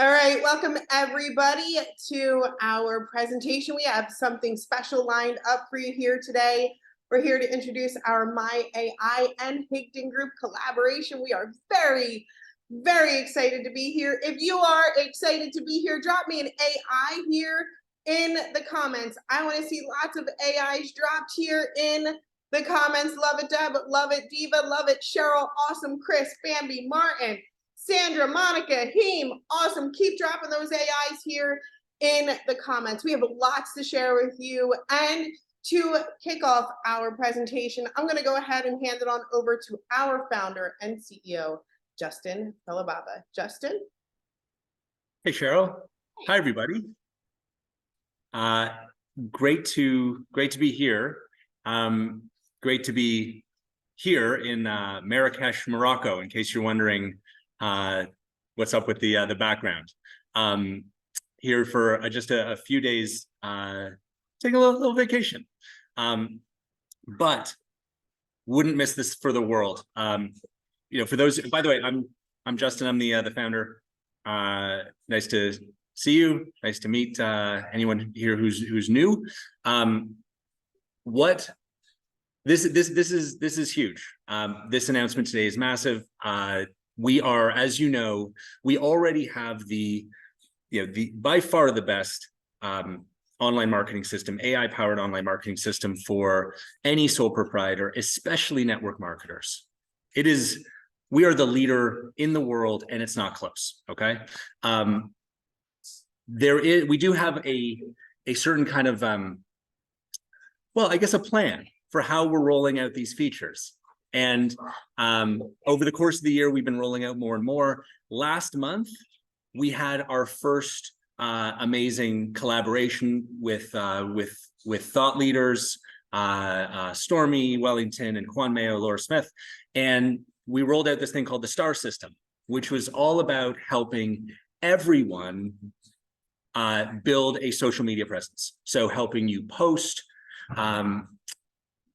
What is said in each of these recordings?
All right, welcome everybody to our presentation. We have something special lined up for you here today. We're here to introduce our myAI and Higdon Group collaboration. We are very, very excited to be here. If you are excited to be here, drop me an AI here in the comments. I want to see lots of AIs dropped here in the comments. Love it, Deb. Love it, Diva. Love it, Cheryl. Awesome, Chris, Bambi, Martin, Sandra, Monica, Heem, awesome. Keep dropping those AIs here in the comments. We have lots to share with you. And to kick off our presentation, I'm going to go ahead and hand it on over to our founder and CEO, Justin Philibaba. Justin? Hey, Cheryl. Hi, everybody. Great to be here. Great to be here in Marrakesh, Morocco, in case you're wondering what's up with the background. Here for just a few days, taking a little vacation. But wouldn't miss this for the world. For those, by the way, I'm Justin. I'm the founder. Nice to see you. Nice to meet anyone here who's new. This is huge. This announcement today is massive. We are, as you know, we already have the by far the best online marketing system, AI-powered online marketing system for any sole proprietor, especially network marketers. We are the leader in the world, and it's not close. Okay, we do have a certain kind of well, I guess a plan for how we're rolling out these features. And over the course of the year, we've been rolling out more and more. Last month, we had our first amazing collaboration with thought leaders, Stormy Wellington and Juan Mayo, Laura Smith, and we rolled out this thing called the STAR system, which was all about helping everyone build a social media presence. So helping you post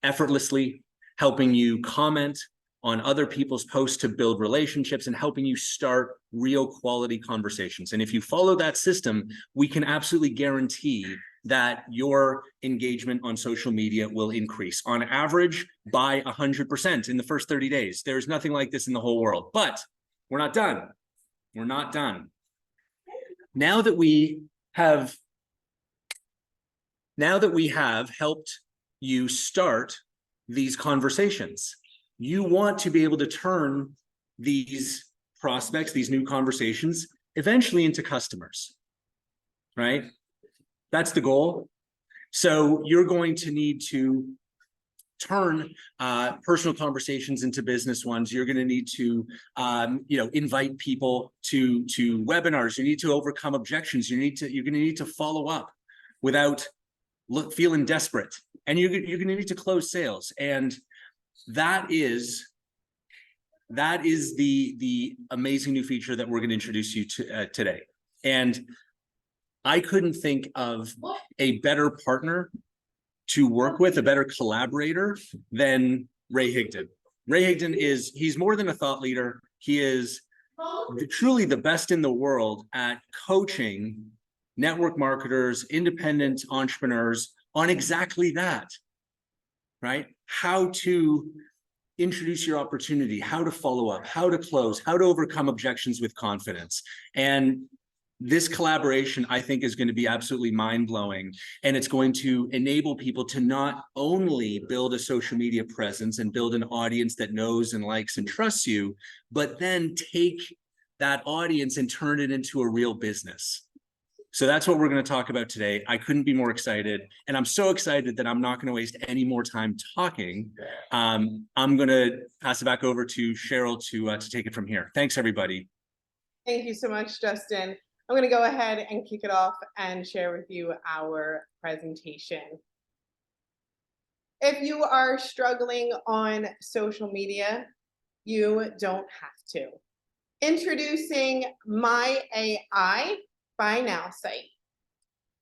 effortlessly, helping you comment on other people's posts to build relationships, and helping you start real quality conversations. And if you follow that system, we can absolutely guarantee that your engagement on social media will increase on average by 100% in the first 30 days. There's nothing like this in the whole world, but we're not done. We're not done. Now that we have helped you start these conversations, you want to be able to turn these prospects, these new conversations, eventually into customers, right? That's the goal. So you're going to need to turn personal conversations into business ones. You're going to need to, invite people to webinars. You need to overcome objections. You're going to need to follow up without feeling desperate. And you're going to need to close sales. And that is the amazing new feature that we're going to introduce you to today. And I couldn't think of a better partner to work with, a better collaborator than Ray Higdon. Ray Higdon he's more than a thought leader. He is truly the best in the world at coaching network marketers, independent entrepreneurs on exactly that, right? How to introduce your opportunity, how to follow up, how to close, how to overcome objections with confidence. And this collaboration, I think, is going to be absolutely mind-blowing. And it's going to enable people to not only build a social media presence and build an audience that knows and likes and trusts you, but then take that audience and turn it into a real business. So that's what we're going to talk about today. I couldn't be more excited. And I'm so excited that I'm not going to waste any more time talking. I'm going to pass it back over to Cheryl to take it from here. Thanks, everybody. Thank you so much, Justin. I'm going to go ahead and kick it off and share with you our presentation. If you are struggling on social media, you don't have to. Introducing myAI by Nowsite.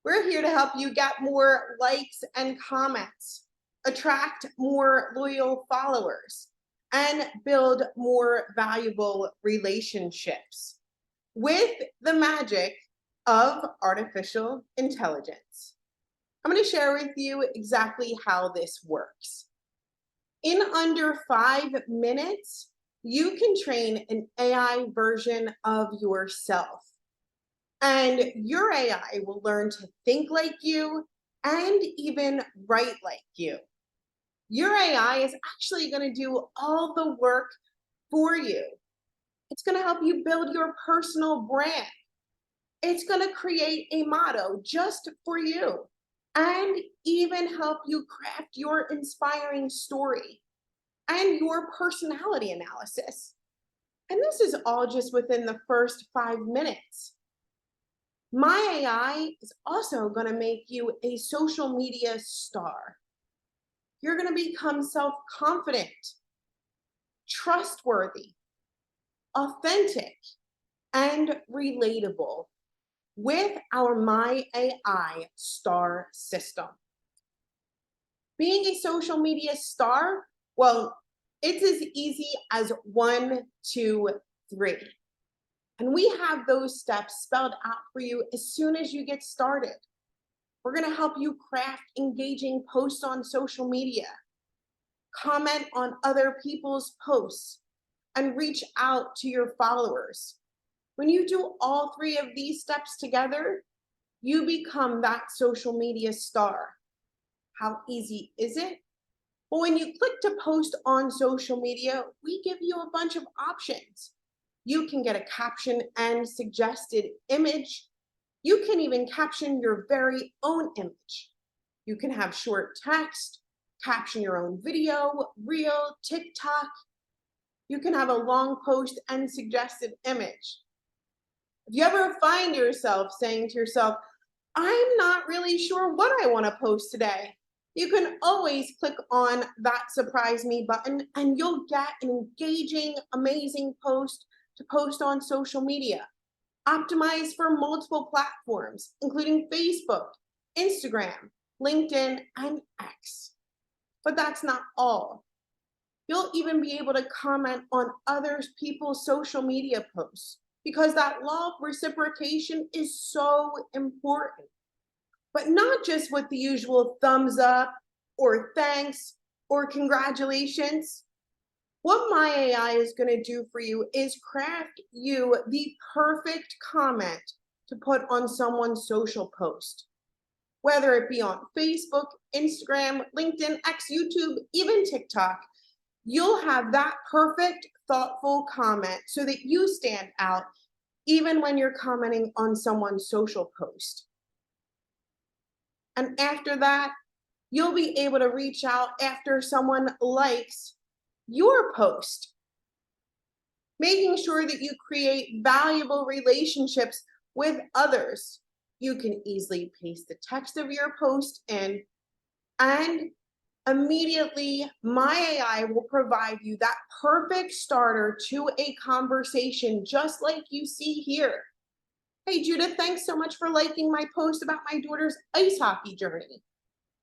We're here to help you get more likes and comments, attract more loyal followers, and build more valuable relationships. with the magic of artificial intelligence. I'm going to share with you exactly how this works. In under 5 minutes, you can train an AI version of yourself. And your AI will learn to think like you and even write like you. Your AI is actually going to do all the work for you. It's going to help you build your personal brand. It's going to create a motto just for you and even help you craft your inspiring story and your personality analysis. And this is all just within the first 5 minutes. My AI is also going to make you a social media star. You're going to become self-confident, trustworthy, authentic, and relatable with our myAI star system. Being a social media star, well, it's as easy as 1, 2, 3. And we have those steps spelled out for you as soon as you get started. We're going to help you craft engaging posts on social media, comment on other people's posts, and reach out to your followers. When you do all 3 of these steps together, you become that social media star. How easy is it? Well, when you click to post on social media, we give you a bunch of options. You can get a caption and suggested image. You can even caption your very own image. You can have short text, caption your own video, reel, TikTok. You can have a long post and suggested image. If you ever find yourself saying to yourself, I'm not really sure what I want to post today, you can always click on that surprise me button and you'll get an engaging, amazing post to post on social media, optimized for multiple platforms, including Facebook, Instagram, LinkedIn, and X. But that's not all. You'll even be able to comment on other people's social media posts because that law of reciprocation is so important. But not just with the usual thumbs up or thanks or congratulations. What myAI is going to do for you is craft you the perfect comment to put on someone's social post, whether it be on Facebook, Instagram, LinkedIn, X, YouTube, even TikTok. You'll have that perfect, thoughtful comment so that you stand out even when you're commenting on someone's social post. And after that, you'll be able to reach out after someone likes your post, making sure that you create valuable relationships with others. You can easily paste the text of your post in, and immediately myAI will provide you that perfect starter to a conversation just like you see here. Hey Judith, thanks so much for liking my post about my daughter's ice hockey journey.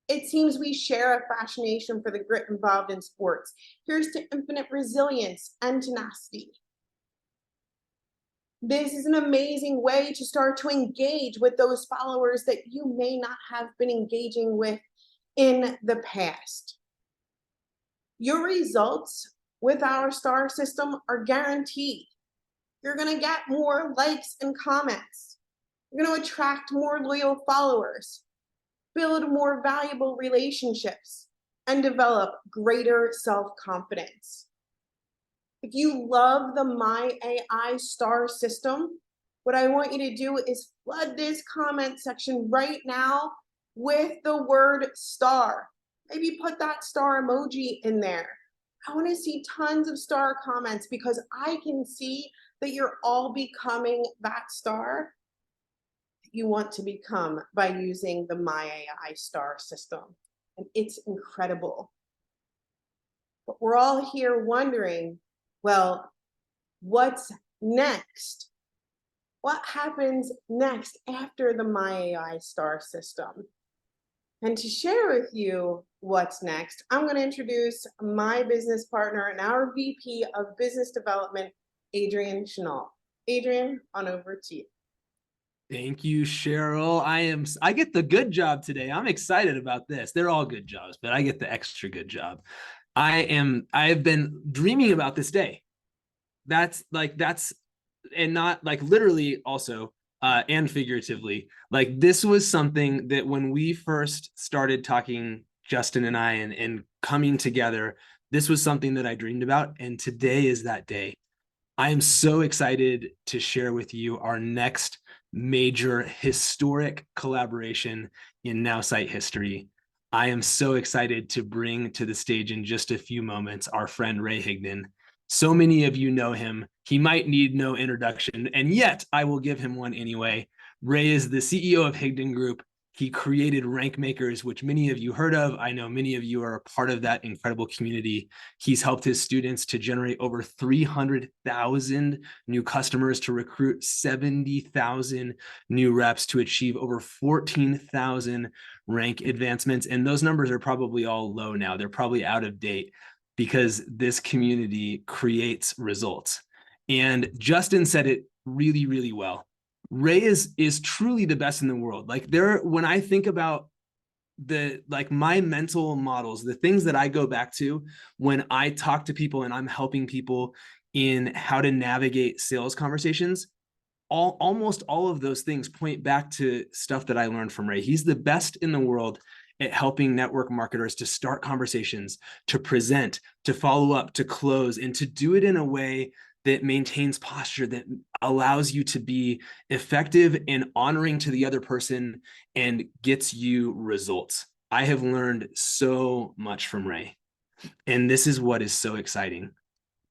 It seems we share a fascination for the grit involved in sports. Here's to infinite resilience and tenacity. This is an amazing way to start to engage with those followers that you may not have been engaging with in the past. Your results with our star system are guaranteed. You're going to get more likes and comments. You're going to attract more loyal followers, build more valuable relationships, and develop greater self-confidence. If you love the myAI star system, what I want you to do is flood this comment section right now with the word star. Maybe put that star emoji in there. I want to see tons of star comments because I can see that you're all becoming that star you want to become by using the myAI star system. And it's incredible. But we're all here wondering, well, what's next? What happens next after the myAI star system? And to share with you what's next, I'm going to introduce my business partner and our VP of Business Development, Adrian Schnall. Adrian, on over to you. Thank you, Cheryl. I get the good job today. I'm excited about this. They're all good jobs, but I get the extra good job. I've been dreaming about this day. And not like literally also, and figuratively. Like this was something that when we first started talking, Justin and I, and coming together, this was something that I dreamed about. And today is that day. I am so excited to share with you our next major historic collaboration in Nowsite history. I am so excited to bring to the stage in just a few moments our friend Ray Higdon. So many of you know him. He might need no introduction, and yet I will give him one anyway. Ray is the CEO of Higdon Group. He created Rank Makers, which many of you heard of. I know many of you are a part of that incredible community. He's helped his students to generate over 300,000 new customers, to recruit 70,000 new reps, to achieve over 14,000 rank advancements. And those numbers are probably all low now. They're probably out of date because this community creates results. And Justin said it really, really well. Ray is truly the best in the world. Like when I think about my mental models, the things that I go back to when I talk to people and I'm helping people in how to navigate sales conversations, almost all of those things point back to stuff that I learned from Ray. He's the best in the world at helping network marketers to start conversations, to present, to follow up, to close, and to do it in a way that maintains posture, that allows you to be effective and honoring to the other person and gets you results. I have learned so much from Ray. And this is what is so exciting,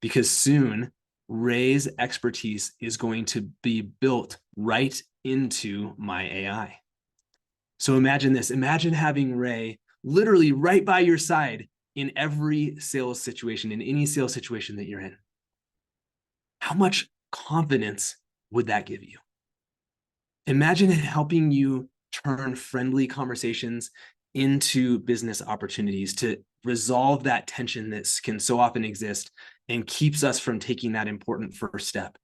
because soon Ray's expertise is going to be built right into myAI. So imagine this. Imagine having Ray literally right by your side in every sales situation, in any sales situation that you're in. How much confidence would that give you? Imagine it helping you turn friendly conversations into business opportunities, to resolve that tension that can so often exist and keeps us from taking that important first step.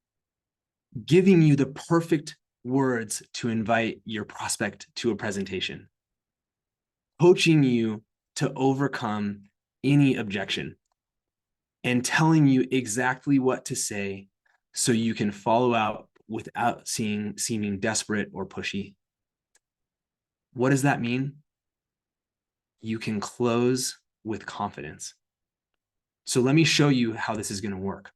Giving you the perfect words to invite your prospect to a presentation. Coaching you to overcome any objection, and telling you exactly what to say so you can follow out without seeming desperate or pushy. What does that mean? You can close with confidence. So let me show you how this is going to work.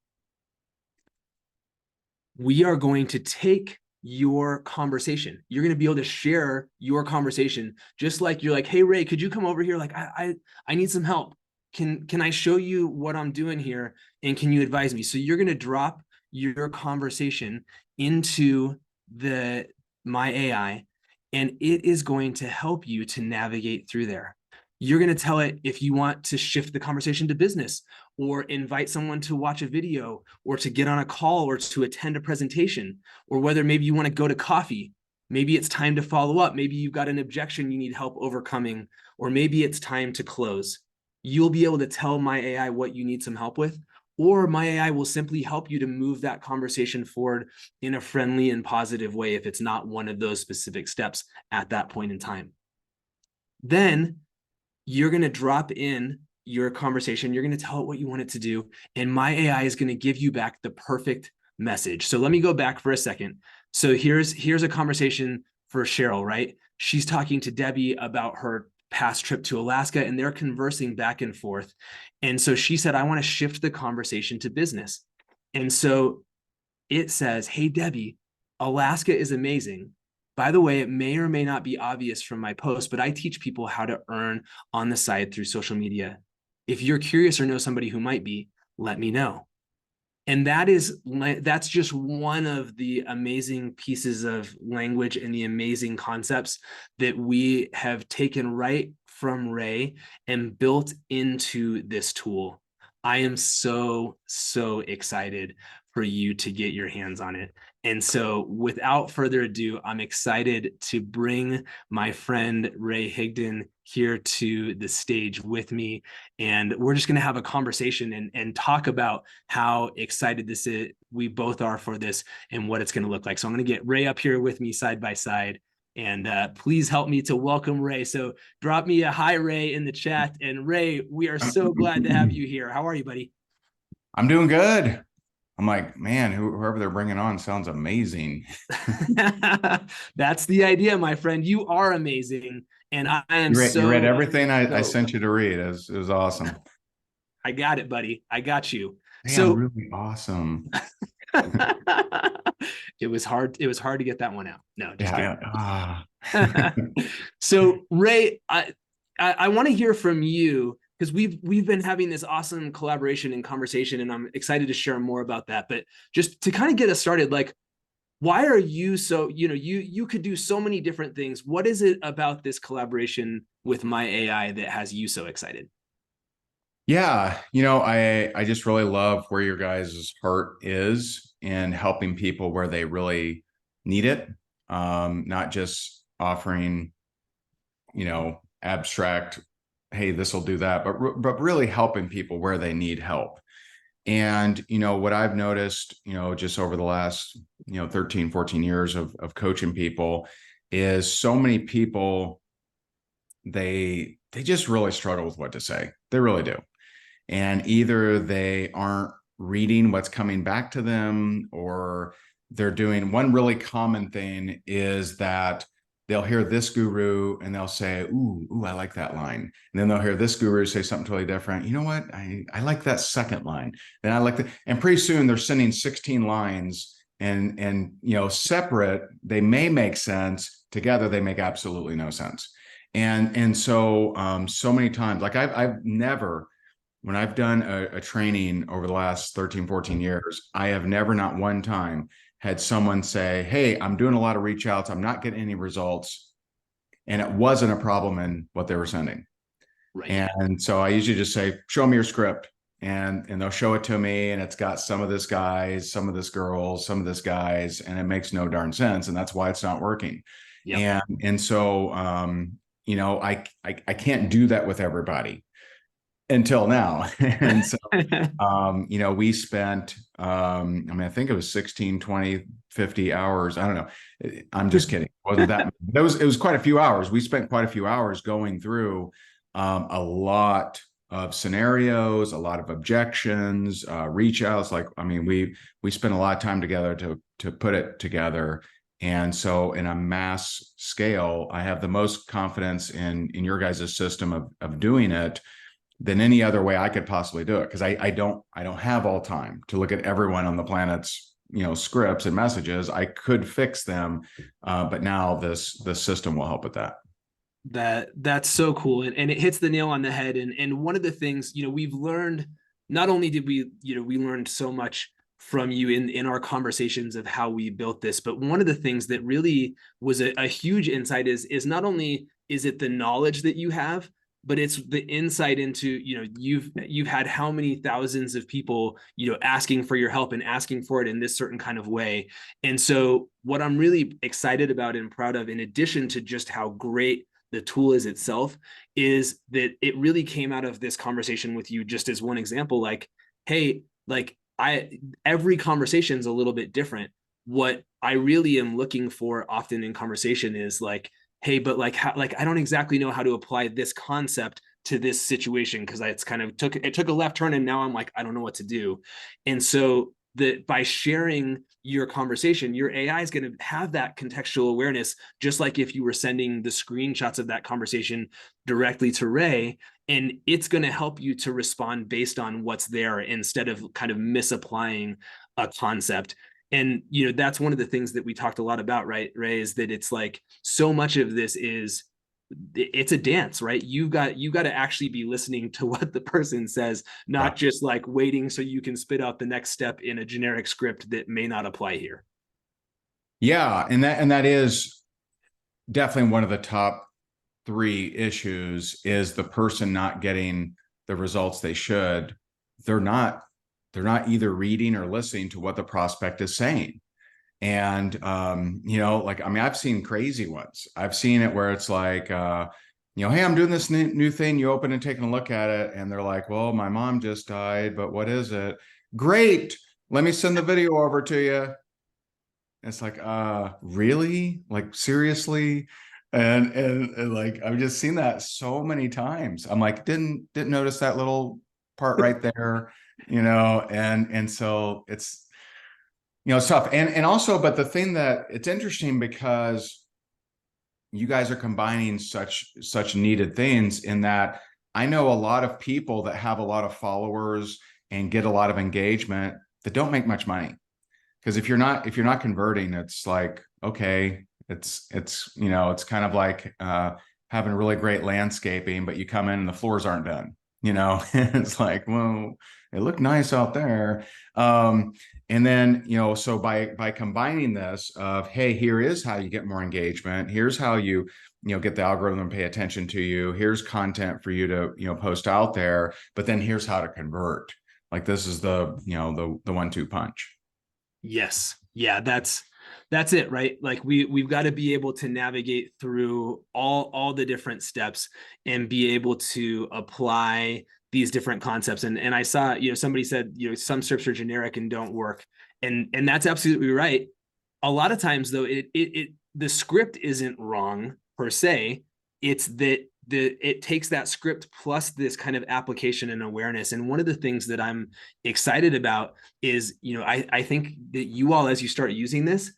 We are going to take your conversation. You're going to be able to share your conversation, just like you're like, hey, Ray, could you come over here? Like, I need some help. Can I show you what I'm doing here? And can you advise me? So you're going to drop your conversation into the myAI, and it is going to help you to navigate through there. You're going to tell it if you want to shift the conversation to business, or invite someone to watch a video, or to get on a call, or to attend a presentation, or whether maybe you want to go to coffee. Maybe it's time to follow up. Maybe you've got an objection you need help overcoming, or maybe it's time to close. You'll be able to tell myAI what you need some help with, or myAI will simply help you to move that conversation forward in a friendly and positive way if it's not one of those specific steps at that point in time. Then you're going to drop in your conversation. You're going to tell it what you want it to do, and myAI is going to give you back the perfect message. So let me go back for a second. So here's a conversation for Cheryl, right? She's talking to Debbie about her past trip to Alaska, and they're conversing back and forth. And so she said, I want to shift the conversation to business. And so it says, hey, Debbie, Alaska is amazing. By the way, it may or may not be obvious from my post, but I teach people how to earn on the side through social media. If you're curious or know somebody who might be, let me know. And that's just one of the amazing pieces of language and the amazing concepts that we have taken right from Ray and built into this tool. I am so excited for you to get your hands on it. And so without further ado, I'm excited to bring my friend Ray Higdon here to the stage with me. And we're just going to have a conversation and talk about how excited we both are for this and what it's going to look like. So I'm going to get Ray up here with me side by side. And please help me to welcome Ray. So drop me a hi, Ray, in the chat. And Ray, we are so glad to have you here. How are you, buddy? I'm doing good. I'm like, man, whoever they're bringing on sounds amazing. That's the idea, my friend. You are amazing. And I am You read everything I sent you to read. It was awesome. I got it, buddy. I got you. Man, So really awesome. it was hard to get that one out. No, just kidding. So Ray, I want to hear from you, because we've been having this awesome collaboration and conversation, and I'm excited to share more about that. But just to kind of get us started, like, why are you so, you could do so many different things. What is it about this collaboration with myAI that has you so excited? Yeah, I just really love where your guys' heart is in helping people where they really need it. Not just offering, abstract, hey, this will do that, but really helping people where they need help. And, what I've noticed, just over the last, 13, 14 years of coaching people is so many people, they just really struggle with what to say. They really do. And either they aren't reading what's coming back to them, or they're doing one really common thing is that they'll hear this guru and they'll say, ooh, I like that line. And then they'll hear this guru say something totally different. You know what? I like that second line. Then I like that. And pretty soon they're sending 16 lines and separate, they may make sense. Together, they make absolutely no sense. And so, so many times, like I've never, when I've done a training over the last 13, 14 years, I have never, not one time, had someone say, hey, I'm doing a lot of reach outs, I'm not getting any results. And it wasn't a problem in what they were sending. Right. And so I usually just say, show me your script. And they'll show it to me. And it's got some of this guys, some of this girls, some of this guys, and it makes no darn sense. And that's why it's not working. Yep. And so, I can't do that with everybody until now. And so, we spent, I think it was 16, 20, 50 hours. I don't know. I'm just kidding. It wasn't that. It was quite a few hours. We spent quite a few hours going through a lot of scenarios, a lot of objections, reach outs. We spent a lot of time together to put it together. And so in a mass scale, I have the most confidence in your guys' system of doing it than any other way I could possibly do it. Because I don't have all time to look at everyone on the planet's, scripts and messages. I could fix them, but now the system will help with that. That's so cool. And it hits the nail on the head. And one of the things, we've learned, not only did we learned so much from you in our conversations of how we built this, but one of the things that really was a huge insight is not only is it the knowledge that you have, but it's the insight into, you've had how many thousands of people, asking for your help and asking for it in this certain kind of way. And so what I'm really excited about and proud of, in addition to just how great the tool is itself, is that it really came out of this conversation with you, just as one example, like, hey, every conversation is a little bit different. What I really am looking for often in conversation is like, hey, but I don't exactly know how to apply this concept to this situation, because it took a left turn and now I'm like, I don't know what to do. And so by sharing your conversation, your AI is going to have that contextual awareness, just like if you were sending the screenshots of that conversation directly to Ray, and it's going to help you to respond based on what's there instead of kind of misapplying a concept. And, that's one of the things that we talked a lot about, right, Ray, is that it's like so much of this it's a dance, right? You got to actually be listening to what the person says, not just like waiting so you can spit out the next step in a generic script that may not apply here. Yeah. And that is definitely one of the top 3 issues, is the person not getting the results they should. They're not they're not either reading or listening to what the prospect is saying. And, you know, like, I mean, I've seen crazy ones. I've seen it where it's like, you know, hey, I'm doing this new thing. You open and taking a look at it. And they're like, well, my mom just died, but what is it? Great. Let me send the video over to you. It's like, really? Like, seriously? And like, I've just seen that so many times. I'm like, didn't notice that little part right there, you know? And so it's, you know, it's tough. And also, but the thing that it's interesting because you guys are combining such needed things in that I know a lot of people that have a lot of followers and get a lot of engagement that don't make much money. Because if you're not converting, it's like, okay, it's you know, it's kind of like having really great landscaping, but you come in and the floors aren't done, you know. It's like, well, it looked nice out there. And then, you know, so by combining this of, hey, here is how you get more engagement, here's how you know, get the algorithm to pay attention to you, here's content for you to, you know, post out there, but then here's how to convert. Like, this is the, you know, the 1-2 punch. Yes. Yeah, that's it, right? Like we've got to be able to navigate through all the different steps and be able to apply these different concepts. And I saw, you know, somebody said, you know, some scripts are generic and don't work. And that's absolutely right. A lot of times though, the script isn't wrong per se. It's that it takes that script plus this kind of application and awareness. And one of the things that I'm excited about is, you know, I think that you all, as you start using this,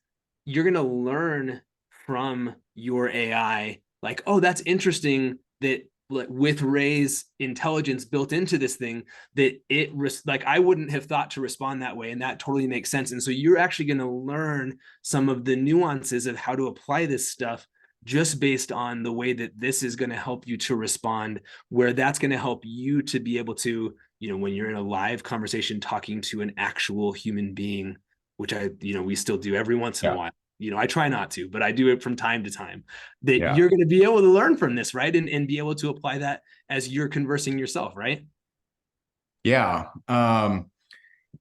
you're going to learn from your AI, like, oh, that's interesting that with Ray's intelligence built into this thing, that like, I wouldn't have thought to respond that way. And that totally makes sense. And so you're actually going to learn some of the nuances of how to apply this stuff just based on the way that this is going to help you to respond, where that's going to help you to be able to, you know, when you're in a live conversation talking to an actual human being, which you know, we still do every once in a while. You know, I try not to, but I do it from time to time, that you're going to be able to learn from this, right? And be able to apply that as you're conversing yourself, right? Yeah. And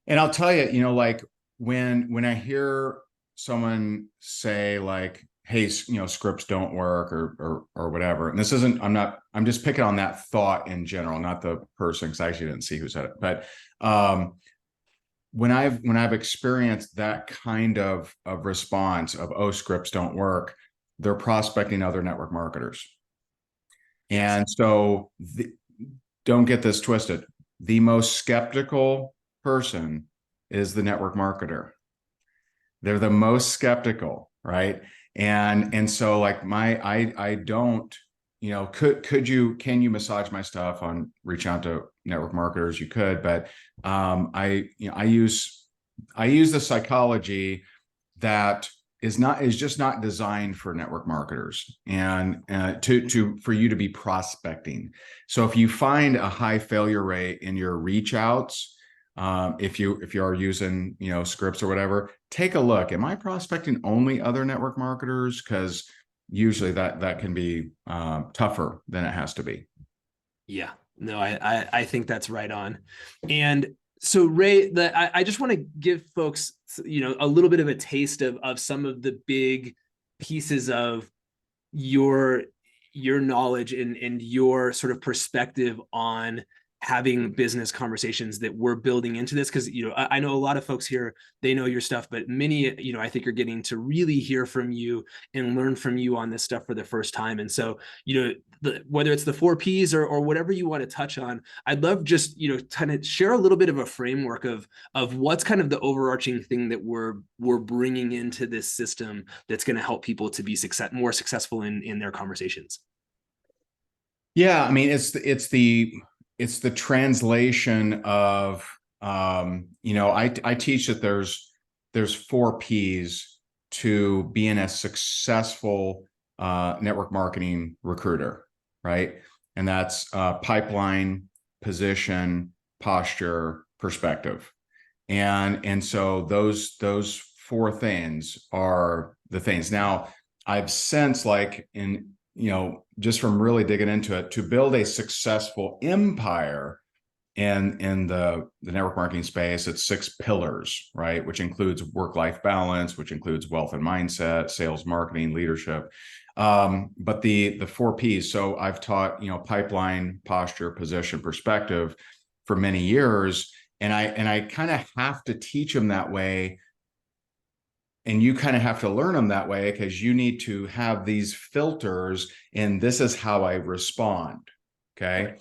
I'll tell you, you know, like when I hear someone say like, hey, you know, scripts don't work or whatever. And this isn't, I'm just picking on that thought in general, not the person, because I actually didn't see who said it. But when I've experienced that kind of response of, oh, scripts don't work, they're prospecting other network marketers. And so don't get this twisted. The most skeptical person is the network marketer. They're the most skeptical, right? And so like I don't, you know, can you massage my stuff on reaching out to network marketers? You could, but I use the psychology that is just not designed for network marketers and for you to be prospecting. So if you find a high failure rate in your reach outs, if you are using, you know, scripts or whatever, take a look. Am I prospecting only other network marketers? Because usually that can be tougher than it has to be. Yeah, no, I think that's right on. And so Ray, I just want to give folks, you know, a little bit of a taste of some of the big pieces of your knowledge and your sort of perspective on having business conversations that we're building into this. Because, you know, I know a lot of folks here, they know your stuff, but many, you know, I think are getting to really hear from you and learn from you on this stuff for the first time. And so, you know, whether it's the 4 Ps or whatever you want to touch on, I'd love just, you know, kind of share a little bit of a framework of what's kind of the overarching thing that we're bringing into this system that's going to help people to be more successful in their conversations. Yeah, I mean, it's the translation of, you know, I teach that there's 4 Ps to being a successful network marketing recruiter, right? And that's pipeline, position, posture, perspective. And so those 4 things are the things. Now, I've sensed, like, in, you know, just from really digging into it, to build a successful empire, in the network marketing space, it's 6 pillars, right? Which includes work-life balance, which includes wealth and mindset, sales, marketing, leadership. But the 4 P's. So I've taught, pipeline, posture, position, perspective for many years. And I kind of have to teach them that way. And you kind of have to learn them that way, because you need to have these filters, and this is how I respond. Okay.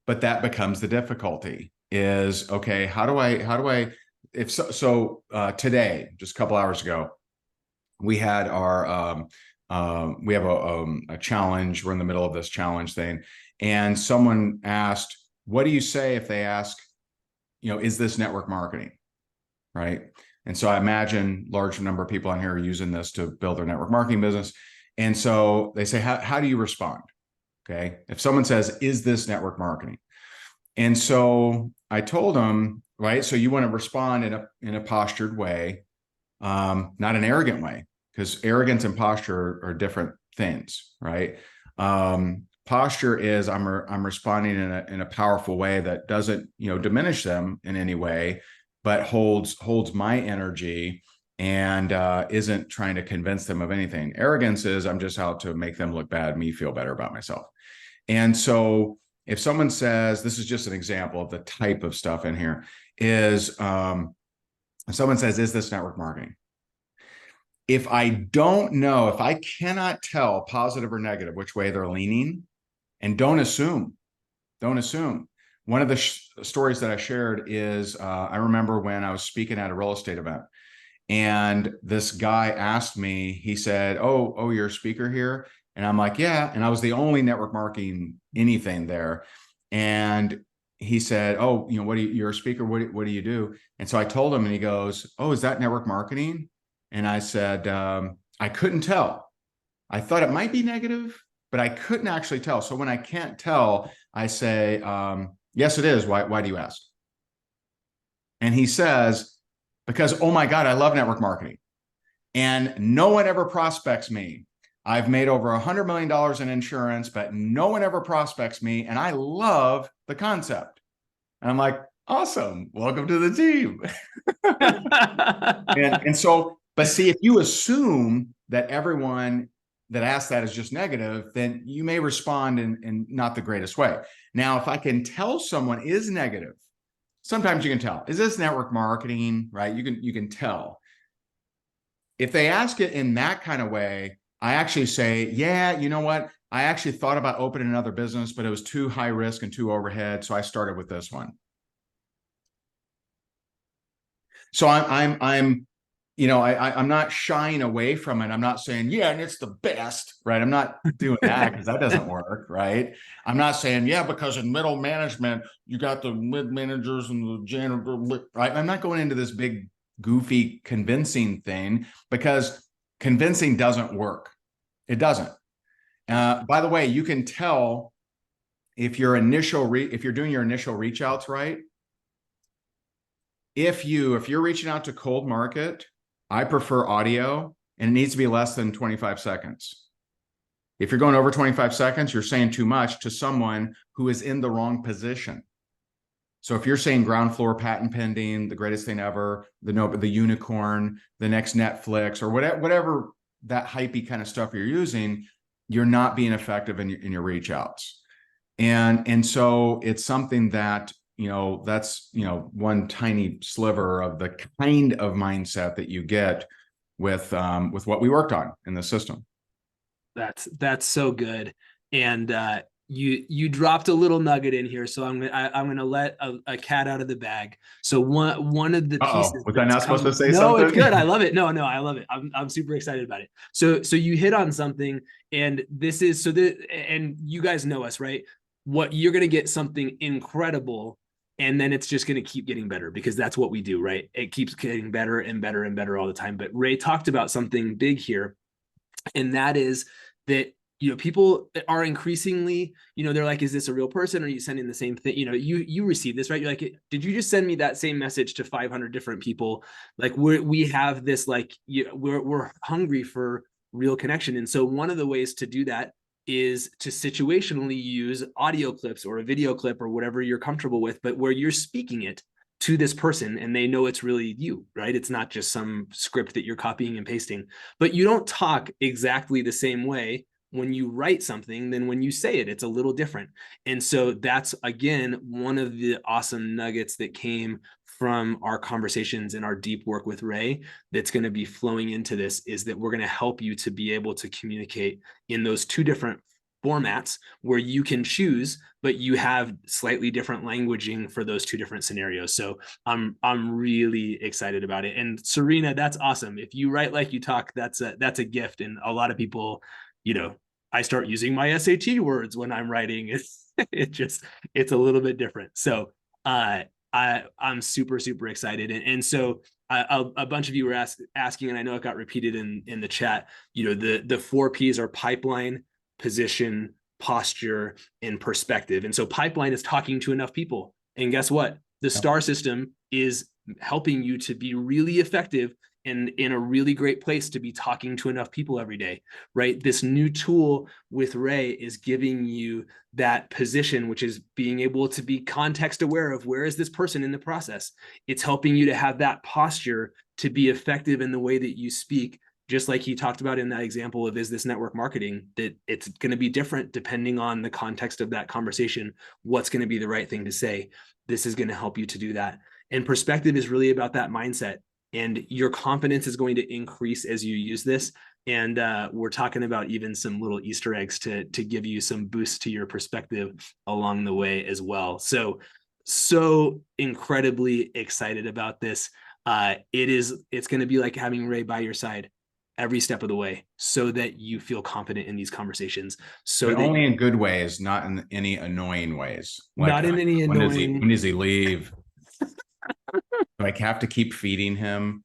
But that becomes the difficulty is, okay, how do I, if so, today, just a couple hours ago, we had our, we have a challenge. We're in the middle of this challenge thing. And someone asked, what do you say if they ask, is this network marketing? Right. And so I imagine large number of people on here are using this to build their network marketing business. And so they say, how do you respond? Okay. If someone says, is this network marketing? And so I told them, right, so you want to respond in a postured way, not an arrogant way, because arrogance and posture are different things, right? Posture is I'm responding in a powerful way that doesn't, diminish them in any way, but holds my energy and isn't trying to convince them of anything. Arrogance is I'm just out to make them look bad, me feel better about myself. And so if someone says, this is just an example of the type of stuff in here, is if someone says, is this network marketing? If I don't know, if I cannot tell positive or negative which way they're leaning, and don't assume. One of the stories that I shared is I remember when I was speaking at a real estate event, and this guy asked me, he said, oh, you're a speaker here? And I'm like, yeah. And I was the only network marketing anything there. And he said, oh, you're a speaker. What do you do? And so I told him, and he goes, oh, is that network marketing? And I said, I couldn't tell. I thought it might be negative, but I couldn't actually tell. So when I can't tell, I say, yes, it is. Why do you ask? And he says, because, oh my God, I love network marketing. And no one ever prospects me. I've made over $100 million in insurance, but no one ever prospects me. And I love the concept. And I'm like, awesome. Welcome to the team. and so, but see, if you assume that everyone that asks that is just negative, then you may respond in not the greatest way. Now, if I can tell someone is negative, sometimes you can tell, is this network marketing, right? You can tell. If they ask it in that kind of way, I actually say, yeah, you know what? I actually thought about opening another business, but it was too high risk and too overhead. So I started with this one. So I'm not shying away from it. I'm not saying, yeah, and it's the best, right? I'm not doing that because that doesn't work, right? I'm not saying, yeah, because in middle management, you got the mid managers and the janitor, right? I'm not going into this big, goofy, convincing thing, because convincing doesn't work. It doesn't. By the way, you can tell if you're doing your initial reach outs right. If you're reaching out to cold market, I prefer audio, and it needs to be less than 25 seconds. If you're going over 25 seconds, you're saying too much to someone who is in the wrong position. So if you're saying ground floor patent pending, the greatest thing ever, the unicorn, the next Netflix, or whatever that hypey kind of stuff you're using, you're not being effective in your reach outs. And so it's something that, that's, one tiny sliver of the kind of mindset that you get with what we worked on in the system. That's so good. And you dropped a little nugget in here, so I'm gonna let a cat out of the bag. So one of the pieces. Was I not supposed to say no, something? it's good. I love it. No, I love it. I'm super excited about it. So you hit on something, and this is and you guys know us, right? What you're gonna get something incredible, and then it's just gonna keep getting better, because that's what we do, right? It keeps getting better and better and better all the time. But Ray talked about something big here, and that is that people are increasingly, they're like, is this a real person? Or are you sending the same thing? You receive this, right? You're like, did you just send me that same message to 500 different people? Like we have this, like, we're hungry for real connection. And so one of the ways to do that is to situationally use audio clips or a video clip or whatever you're comfortable with, but where you're speaking it to this person and they know it's really you, right? It's not just some script that you're copying and pasting, but you don't talk exactly the same way when you write something than when you say it. It's a little different. And so that's, again, one of the awesome nuggets that came from our conversations and our deep work with Ray that's going to be flowing into this, is that we're going to help you to be able to communicate in those two different formats where you can choose, but you have slightly different languaging for those two different scenarios. So I'm really excited about it. And Serena, that's awesome. If you write like you talk, that's a gift. And a lot of people, I start using my SAT words when I'm writing. It's a little bit different. So I'm super, super excited. And so a bunch of you were asking, and I know it got repeated in the chat, the 4 Ps are pipeline, position, posture, and perspective. And so pipeline is talking to enough people. And guess what? The STAR system is helping you to be really effective and in a really great place to be talking to enough people every day, right? This new tool with Ray is giving you that position, which is being able to be context aware of where is this person in the process. It's helping you to have that posture to be effective in the way that you speak, just like he talked about in that example of is this network marketing, that it's going to be different depending on the context of that conversation, what's going to be the right thing to say. This is going to help you to do that. And perspective is really about that mindset. And your confidence is going to increase as you use this. And we're talking about even some little Easter eggs to give you some boost to your perspective along the way as well. So incredibly excited about this. It's going to be like having Ray by your side every step of the way so that you feel confident in these conversations. So but only in good ways, not in any annoying ways. Not in any annoying. When does he leave? Do I have to keep feeding him?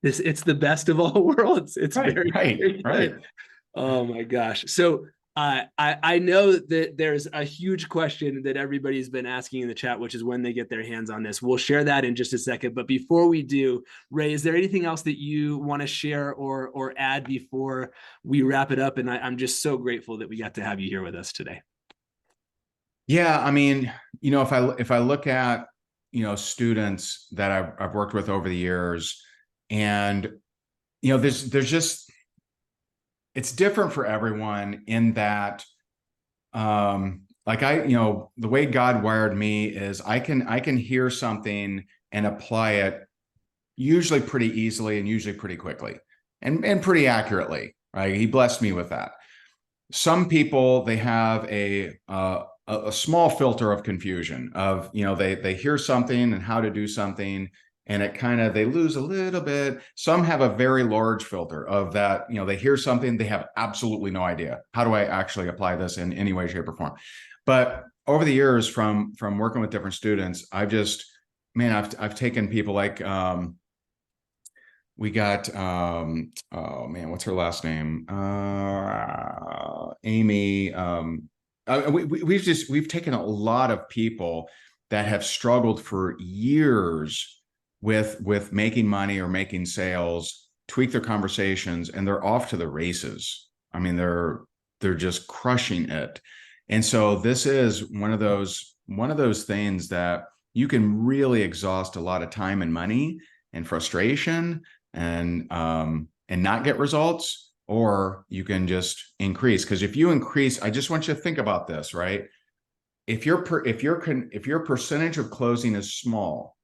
It's the best of all worlds. It's very right. Oh my gosh. So I know that there's a huge question that everybody's been asking in the chat, which is when they get their hands on this. We'll share that in just a second. But before we do, Ray, is there anything else that you want to share or add before we wrap it up? And I'm just so grateful that we got to have you here with us today. Yeah, I mean, if I look at students that I've worked with over the years, and there's just, it's different for everyone in that, like the way God wired me is I can hear something and apply it usually pretty easily and usually pretty quickly and pretty accurately, right? He blessed me with that. Some people, they have a small filter of confusion of, they hear something and how to do something, and they lose a little bit. Some have a very large filter of that, they hear something, they have absolutely no idea. How do I actually apply this in any way, shape, or form? But over the years from working with different students, I've taken people like, we got, oh man, what's her last name? Amy. We've taken a lot of people that have struggled for years with making money or making sales, tweak their conversations, and they're off to the races. I mean, they're just crushing it. And so this is one of those things that you can really exhaust a lot of time and money and frustration and not get results, or you can just increase. Because if you increase, I just want you to think about this, right? If your percentage of closing is small,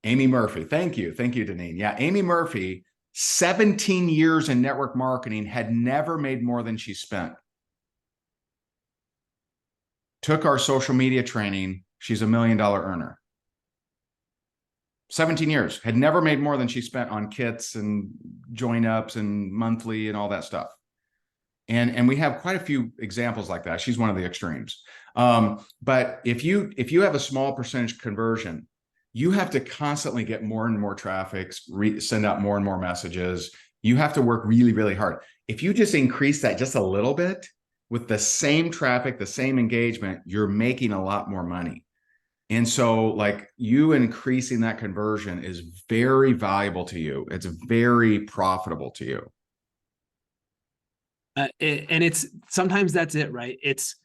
Amy Murphy, thank you, Deneen. Yeah, Amy Murphy, 17 years in network marketing, had never made more than she spent. Took our social media training. She's $1 million earner. 17 years, had never made more than she spent on kits and join ups and monthly and all that stuff. And we have quite a few examples like that. She's one of the extremes. But if you have a small percentage conversion, you have to constantly get more and more traffic, send out more and more messages. You have to work really, really hard. If you just increase that just a little bit with the same traffic, the same engagement, you're making a lot more money. And so like you increasing that conversion is very valuable to you. It's very profitable to you. And it's sometimes that's it, right? It's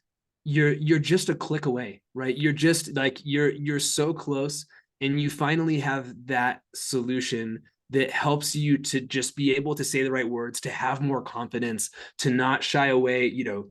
you're just a click away, right? You're just like you're so close, and you finally have that solution that helps you to just be able to say the right words, to have more confidence, to not shy away. You know,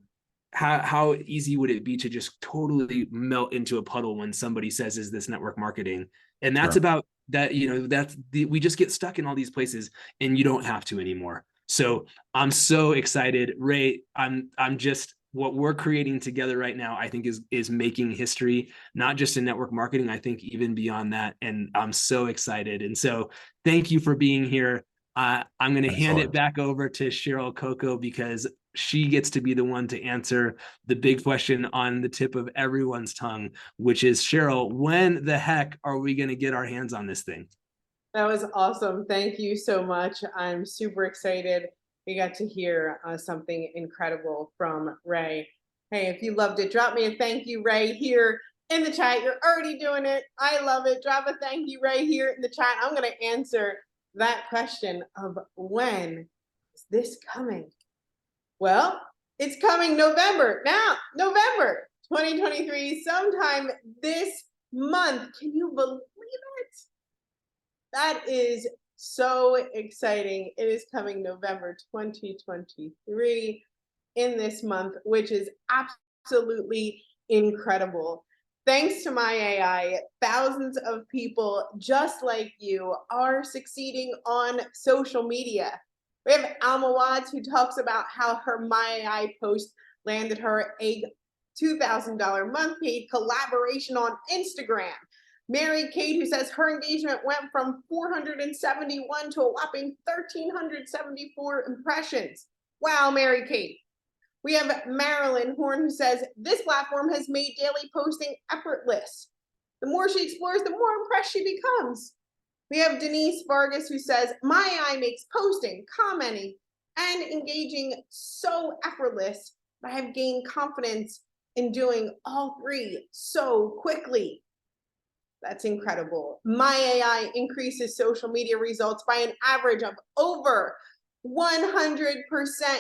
how easy would it be to just totally melt into a puddle when somebody says, "Is this network marketing?" And that's Sure. about that. You know, we just get stuck in all these places, and you don't have to anymore. So I'm so excited, Ray. I'm just what we're creating together right now, I think is making history, not just in network marketing, I think even beyond that. And I'm so excited. And so thank you for being here. I'm going to hand it Excellent. back over to Cheryl Coco because she gets to be the one to answer the big question on the tip of everyone's tongue, which is, Cheryl, when the heck are we going to get our hands on this thing? That was awesome. Thank you so much. I'm super excited. We got to hear something incredible from Ray. Hey, if you loved it, drop me a thank you, Ray, here in the chat. You're already doing it. I love it. Drop a thank you, Ray, here in the chat. I'm going to answer that question of when is this coming? Well, it's coming November. Now, November 2023, sometime this month. Can you believe it? That is so exciting. It is coming November 2023 in this month, which is absolutely incredible. Thanks to myAI, thousands of people just like you are succeeding on social media. We have Alma Watts, who talks about how her myAI post landed her a $2,000 month paid collaboration on Instagram. Mary Kate, who says her engagement went from 471 to a whopping 1,374 impressions. Wow, Mary Kate. We have Marilyn Horn, who says this platform has made daily posting effortless. The more she explores, the more impressed she becomes. We have Denise Vargas, who says myAI makes posting, commenting, and engaging so effortless that I have gained confidence in doing all three so quickly. That's incredible. myAI increases social media results by an average of over 100%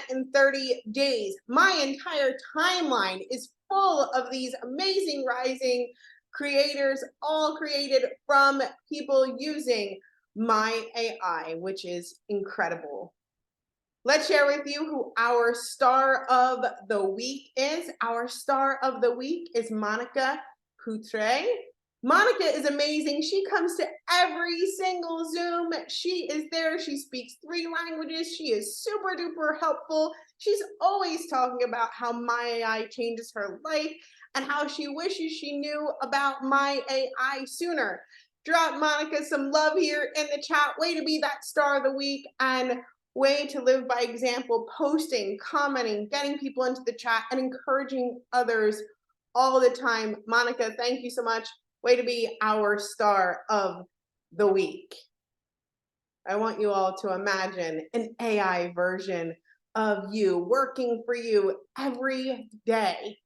in 30 days. My entire timeline is full of these amazing rising creators, all created from people using myAI, which is incredible. Let's share with you who our star of the week is. Our star of the week is Monica Poutre. Monica is amazing. She comes to every single Zoom. She is there. She speaks 3 languages. She is super duper helpful. She's always talking about how myAI changes her life and how she wishes she knew about myAI sooner. Drop Monica some love here in the chat. Way to be that star of the week and way to live by example, posting, commenting, getting people into the chat, and encouraging others all the time. Monica, thank you so much. Way to be our star of the week. I want you all to imagine an AI version of you working for you every day.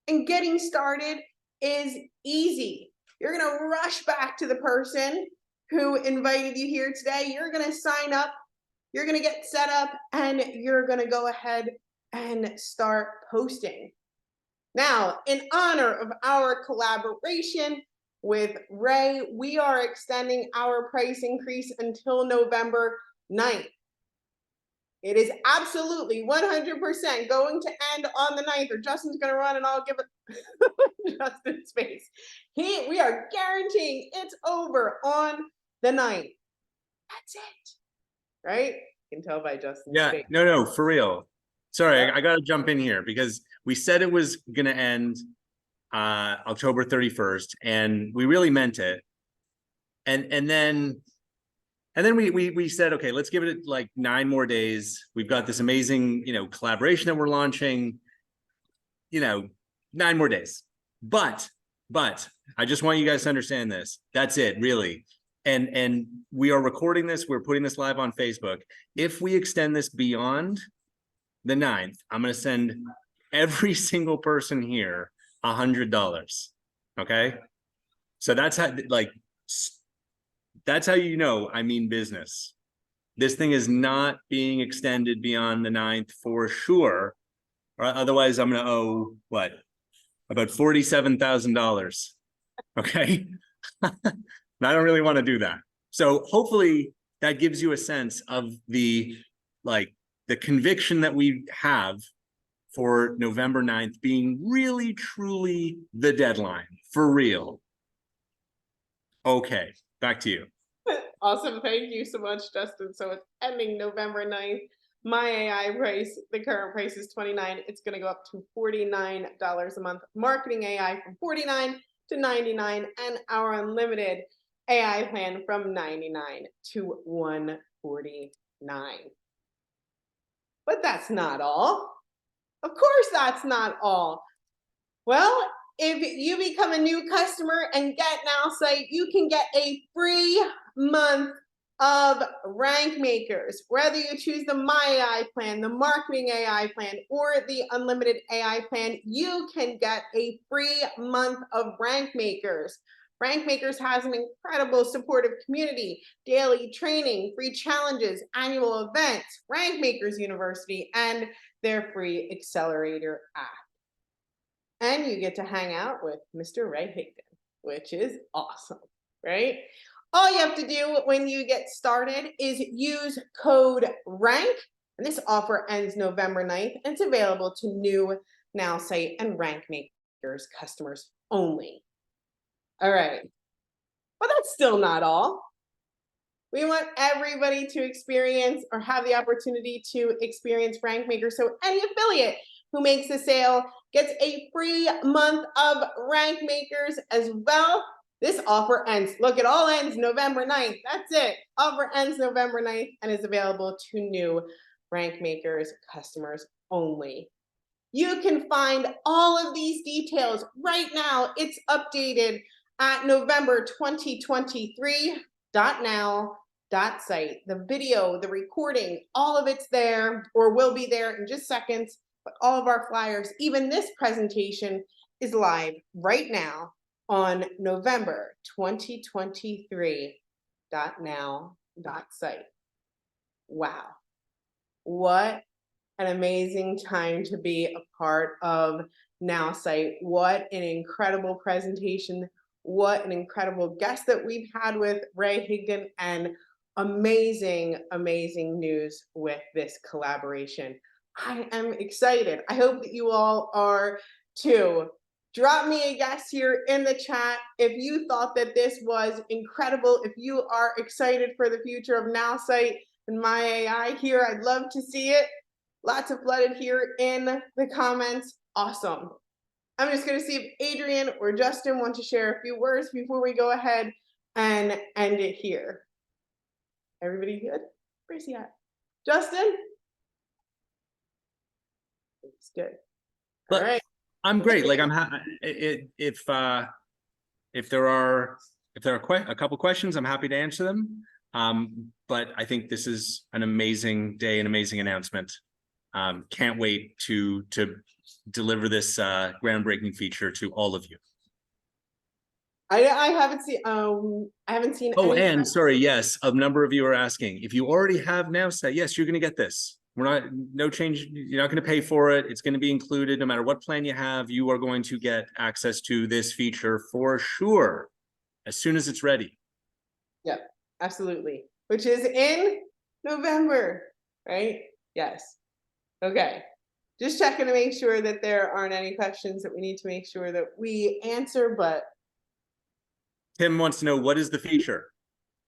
And getting started is easy. You're going to rush back to the person who invited you here today. You're going to sign up. You're going to get set up, and you're going to go ahead and start posting. Now, in honor of our collaboration with Ray, we are extending our price increase until November 9th. It is absolutely 100% going to end on the 9th, or Justin's going to run and I'll give it Justin space. We are guaranteeing it's over on the 9th. That's it. Right? You can tell by Justin's face. No, for real. Sorry, I got to jump in here because we said it was going to end October 31st, and we really meant it. And then we said, okay, let's give it like 9 more days. We've got this amazing, collaboration that we're launching, 9 more days. But I just want you guys to understand this. That's it, really. And we are recording this. We're putting this live on Facebook. If we extend this beyond the 9th, I'm going to send every single person here $100. Okay. So that's how, I mean business. This thing is not being extended beyond the 9th for sure. Or otherwise, I'm going to owe what? About $47,000. Okay. And I don't really want to do that. So hopefully that gives you a sense of the conviction that we have for November 9th being really, truly the deadline for real. Okay, back to you. Awesome. Thank you so much, Justin. So it's ending November 9th. My AI price, the current price is $29. It's going to go up to $49 a month. Marketing AI from $49 to $99, and our unlimited AI plan from $99 to $149. But that's not all. Of course, that's not all. Well, if you become a new customer and get Nowsite, you can get a free month of rank makers. Whether you choose the myAI plan, the marketing AI plan, or the unlimited AI plan, you can get a free month of rank makers. Rank Makers has an incredible supportive community, daily training, free challenges, annual events, Rank Makers University, and their free accelerator app. And you get to hang out with Mr. Ray Higdon, which is awesome, right? All you have to do when you get started is use code RANK, and this offer ends November 9th, and it's available to new Nowsite and Rank Makers customers only. All right, but that's still not all. We want everybody to experience or have the opportunity to experience Rank Makers. So any affiliate who makes a sale gets a free month of Rank Makers as well. This offer ends, look, it all ends November 9th. That's it. Offer ends November 9th and is available to new Rank Makers customers only. You can find all of these details right now. It's updated at November 2023.now.site. The video, the recording, all of it's there, or will be there in just seconds. But all of our flyers, even this presentation, is live right now on November 2023.now.site. Wow. What an amazing time to be a part of Nowsite. What an incredible presentation. What an incredible guest that we've had with Ray Higdon, and amazing, amazing news with this collaboration. I am excited. I hope that you all are too. Drop me a yes here in the chat if you thought that this was incredible. If you are excited for the future of Nowsite and myAI here, I'd love to see it. Lots of flooded here in the comments. Awesome. I'm just going to see if Adrian or Justin want to share a few words before we go ahead and end it here. Everybody good? Where's he at? Justin? It's good. All right. I'm great. Like if there are a couple questions, I'm happy to answer them. But I think this is an amazing day, an amazing announcement. Can't wait to deliver this groundbreaking feature to all of you. I haven't seen. Oh, and sorry, yes, a number of you are asking if you already have Nowsite. Yes, you're going to get this. No change. You're not going to pay for it. It's going to be included no matter what plan you have. You are going to get access to this feature for sure as soon as it's ready. Yep, absolutely. Which is in November, right? Yes. Okay. Just checking to make sure that there aren't any questions that we need to make sure that we answer, but. Tim wants to know, what is the feature?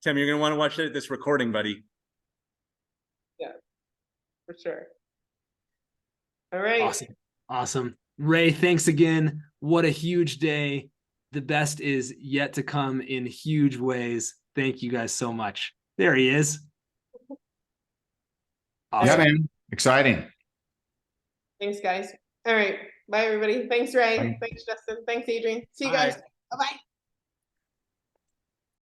Tim, you're going to want to watch this recording, buddy. Yeah, for sure. All right. Awesome. Awesome. Ray, thanks again. What a huge day. The best is yet to come in huge ways. Thank you guys so much. There he is. Awesome. Yeah, man. Exciting. Thanks, guys. All right. Bye, everybody. Thanks, Ray. Bye. Thanks, Justin. Thanks, Adrian. See you Bye. guys. Bye-bye.